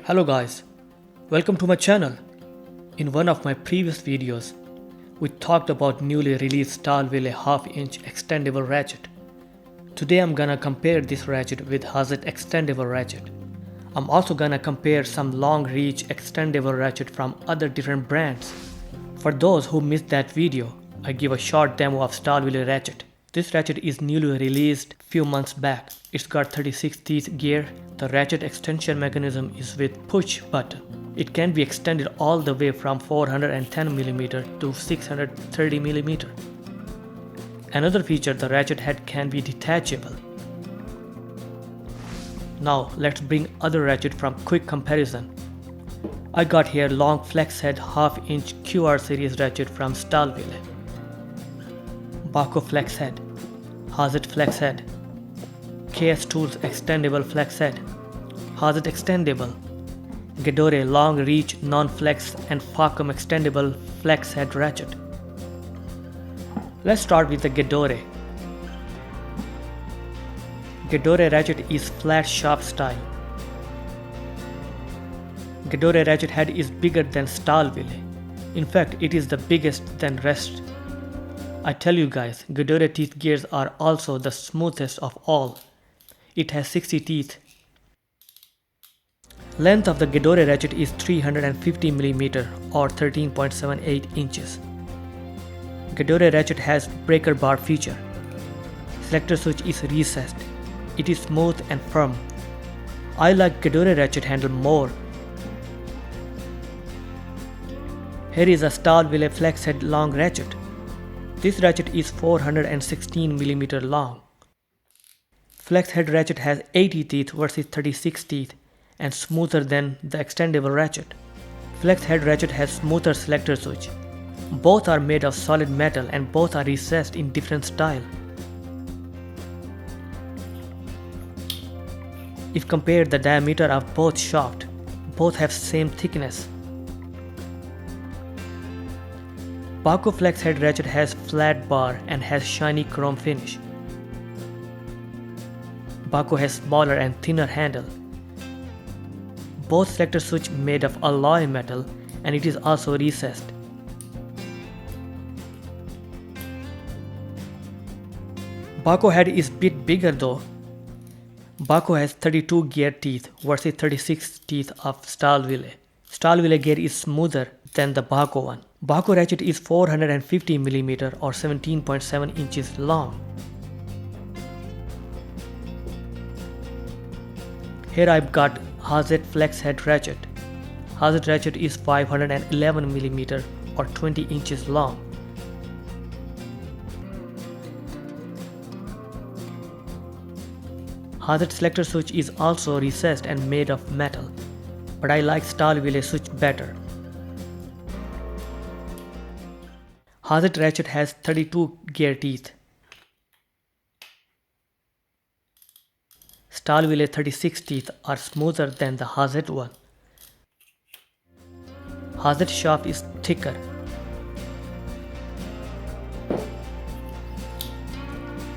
Hello guys, welcome to my channel. In one of my previous videos, we talked about newly released Stahlwille half-inch extendable ratchet. Today I'm gonna compare this ratchet with Hazet extendable ratchet. I'm also gonna compare some long-reach extendable ratchet from other different brands. For those who missed that video, I give a short demo of Stahlwille ratchet. This ratchet is newly released few months back. It's got 36 teeth gear. The ratchet extension mechanism is with push button. It can be extended all the way from 410mm to 630mm. Another feature, the ratchet head can be detachable. Now let's bring other ratchet from quick comparison. I got here long flex head half-inch QR series ratchet from Stahlwille, Bahco flex head, Hazet flex head, KS Tools extendable flex head, Hazet extendable, Gedore long reach non-flex and Facom extendable flex head ratchet. Let's start with the Gedore. Gedore ratchet is flat sharp style. Gedore ratchet head is bigger than Stahlwille. In fact, it is the biggest than rest. I tell you guys, Gedore teeth gears are also the smoothest of all. It has 60 teeth. Length of the Gedore ratchet is 350mm or 13.78 inches. Gedore ratchet has breaker bar feature. Selector switch is recessed. It is smooth and firm. I like Gedore ratchet handle more. Here is a Stahlwille flex head long ratchet. This ratchet is 416mm long. Flex head ratchet has 80 teeth versus 36 teeth and smoother than the extendable ratchet. Flex head ratchet has smoother selector switch. Both are made of solid metal and both are recessed in different style. If compare the diameter of both shaft, both have same thickness. Bahco flex head ratchet has flat bar and has shiny chrome finish. Bahco has smaller and thinner handle. Both selector switch made of alloy metal and it is also recessed. Bahco head is bit bigger though. Bahco has 32 gear teeth versus 36 teeth of Stahlwille. Stahlwille gear is smoother than the Bahco one. Bahco ratchet is 450mm or 17.7 inches long. Here I've got Hazet flex head ratchet. Hazet ratchet is 511mm or 20 inches long. Hazet selector switch is also recessed and made of metal, but I like Stahlwille switch better. Hazet ratchet has 32 gear teeth. Stahlwille 36 teeth are smoother than the Hazet one. Hazet shaft is thicker.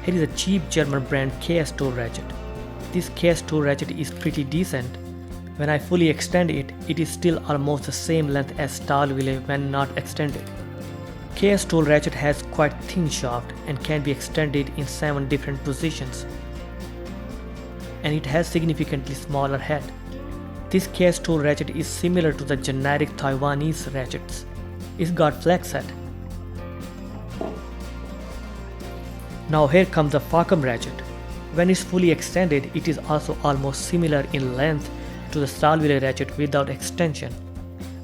Here is a cheap German brand KS Tool ratchet. This KS Tool ratchet is pretty decent. When I fully extend it, it is still almost the same length as Stahlwille when not extended. KS Tool ratchet has quite thin shaft and can be extended in 7 different positions. And it has significantly smaller head. This KS Tool ratchet is similar to the generic Taiwanese ratchets. It's got flex head. Now here comes the Facom ratchet. When it's fully extended, it is also almost similar in length to the Stahlwille ratchet without extension.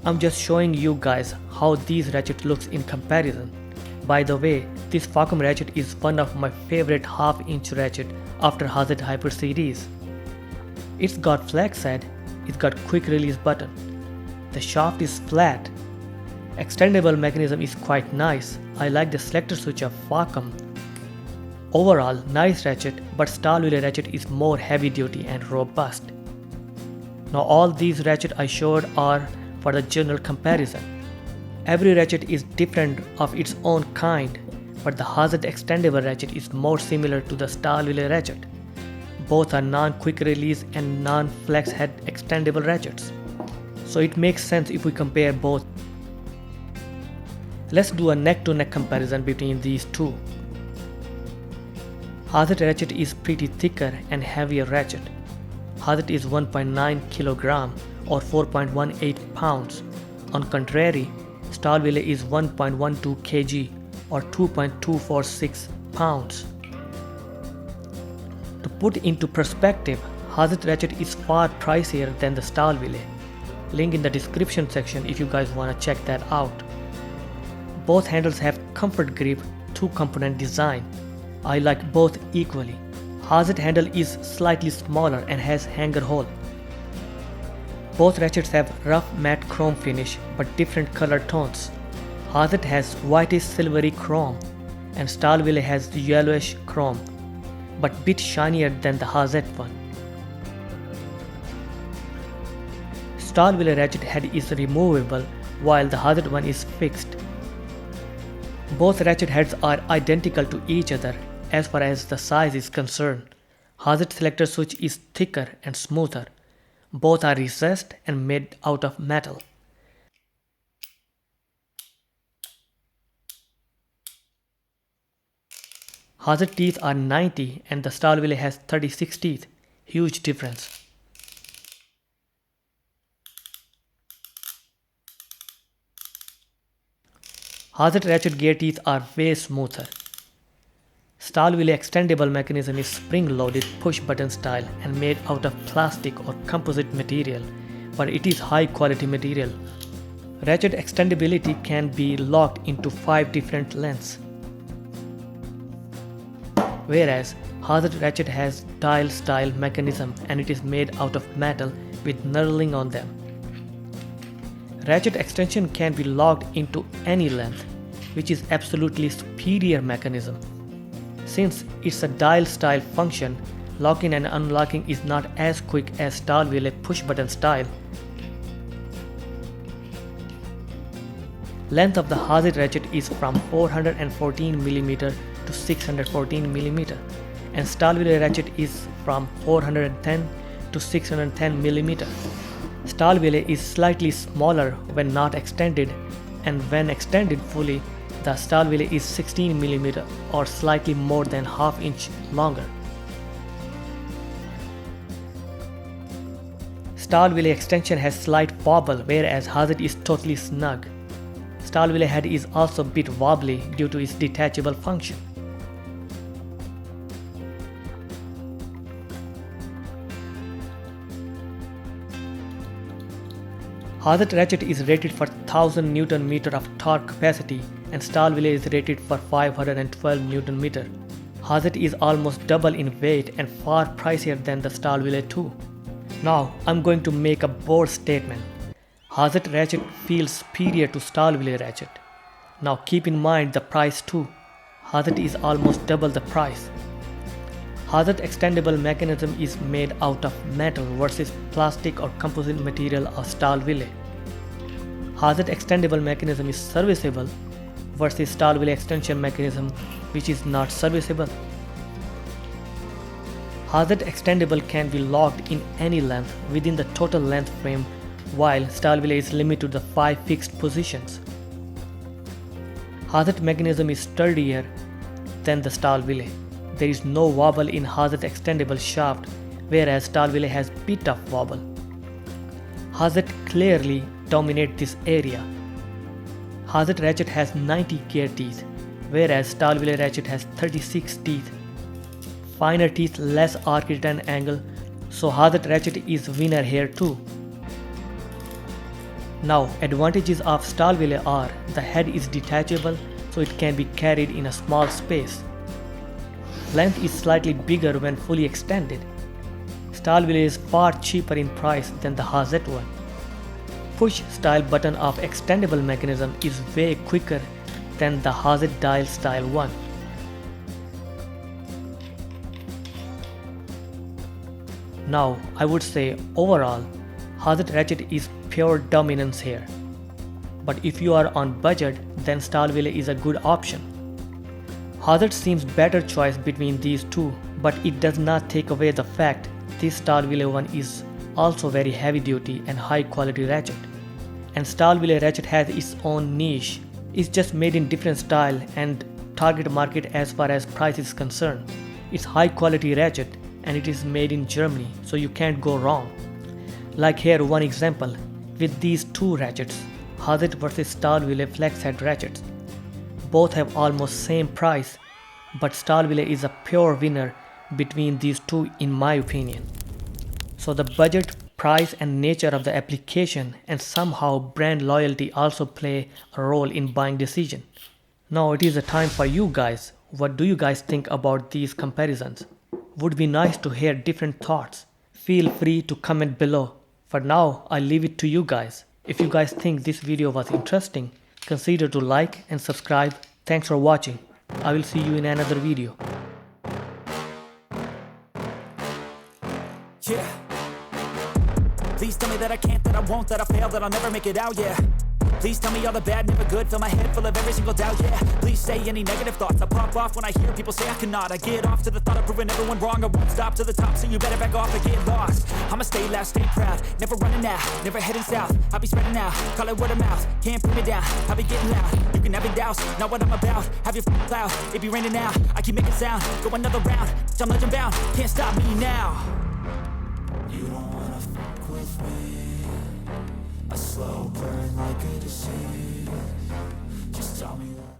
I'm just showing you guys how these ratchet looks in comparison. By the way, this Facom ratchet is one of my favorite half-inch ratchet after Hazet Hyper series. It's got flex head, it's got quick release button. The shaft is flat. Extendable mechanism is quite nice. I like the selector switch of Facom. Overall, nice ratchet, but Stahlwille ratchet is more heavy duty and robust. Now all these ratchet I showed are for the general comparison. Every ratchet is different of its own kind, but the Hazet extendable ratchet is more similar to the Stahlwille ratchet. Both are non-quick release and non-flex head extendable ratchets. so it makes sense if we compare both. Let's do a neck-to-neck comparison between these two. Hazet ratchet is pretty thicker and heavier ratchet. Hazet is 1.9 kg or 4.18 pounds. On contrary, Stahlwille is 1.12 kg or 2.246 pounds. To put into perspective, Hazet ratchet is far pricier than the Stahlwille. Link in the description section if you guys wanna check that out. Both handles have comfort grip, 2-component design. I like both equally. Hazet handle is slightly smaller and has hanger hole. Both ratchets have rough matte chrome finish but different color tones. Hazet has whitish silvery chrome and Stahlwille has yellowish chrome, but bit shinier than the Hazet one. Stahlwille ratchet head is removable while the Hazet one is fixed. Both ratchet heads are identical to each other as far as the size is concerned. Hazet selector switch is thicker and smoother. Both are recessed and made out of metal. Hazet teeth are 90 and the Stahlwille has 36 teeth. Huge difference. Hazet ratchet gear teeth are way smoother. Stahlwille extendable mechanism is spring-loaded push-button style and made out of plastic or composite material, but it is high-quality material. Ratchet extendability can be locked into 5 different lengths, whereas Hazet ratchet has dial-style mechanism and it is made out of metal with knurling on them. Ratchet extension can be locked into any length, which is absolutely superior mechanism. Since it's a dial style function, locking and unlocking is not as quick as Stahlwille push button style. Length of the Hazet ratchet is from 414mm to 614mm and Stahlwille ratchet is from 410 to 610mm. Stahlwille is slightly smaller when not extended, and when extended fully, the Stahlwille is 16mm or slightly more than ½ inch longer. Stahlwille extension has slight wobble whereas Hazet is totally snug. Stahlwille head is also a bit wobbly due to its detachable function. Hazet ratchet is rated for 1000 Nm of torque capacity and Stahlwille is rated for 512 Nm. Hazet is almost double in weight and far pricier than the Stahlwille too. Now I'm going to make a bold statement. Hazet ratchet feels superior to Stahlwille ratchet. Now keep in mind the price too. Hazet is almost double the price. Hazet extendable mechanism is made out of metal versus plastic or composite material of Stahlwille. Hazet extendable mechanism is serviceable versus Stahlwille extension mechanism which is not serviceable. Hazet extendable can be locked in any length within the total length frame while Stahlwille is limited to the 5 fixed positions. Hazet mechanism is sturdier than the Stahlwille. There is no wobble in Hazet extendable shaft, whereas Stahlwille has bit of wobble. Hazet clearly dominates this area. Hazet ratchet has 90 gear teeth, whereas Stahlwille ratchet has 36 teeth. Finer teeth, less arc return angle, so Hazet ratchet is winner here too. Now, advantages of Stahlwille are the head is detachable so it can be carried in a small space. Length is slightly bigger when fully extended. Stahlwille is far cheaper in price than the Hazet one. Push style button of extendable mechanism is way quicker than the Hazet dial style one. Now, I would say overall, Hazet ratchet is pure dominance here. But if you are on budget, then Stahlwille is a good option. Hazet seems better choice between these two, but it does not take away the fact this Stahlwille one is also very heavy duty and high quality ratchet. And Stahlwille ratchet has its own niche. It's just made in different style and target market as far as price is concerned. It's high quality ratchet and it is made in Germany, so you can't go wrong. Like here one example with these two ratchets, Hazet versus Stahlwille flex head ratchets. Both have almost same price, but Stahlwille is a pure winner between these two in my opinion. So the budget, price and nature of the application and somehow brand loyalty also play a role in buying decision. Now it is a time for you guys. What do you guys think about these comparisons? Would be nice to hear different thoughts. Feel free to comment below. For now, I leave it to you guys. If you guys think this video was interesting, consider to like and subscribe. Thanks for watching. I will see you in another video. Yeah. Please tell me that I can't, that I won't, that I fail, that I'll never make it out, yeah. Please tell me all the bad, never good, fill my head full of every single doubt, yeah. Please say any negative thoughts, I pop off when I hear people say I cannot. I get off to the thought of proving everyone wrong, I won't stop to the top, so you better back off and get lost. I'ma stay loud, stay proud, never running out, never heading south. I'll be spreading out, call it word of mouth, can't put me down, I'll be getting loud. You can have it douse, not what I'm about, have your cloud, it be raining now, I keep making sound, go another round, I'm legend bound, can't stop me now. You don't wanna fuck with me, a slow burn like a disease. Just tell me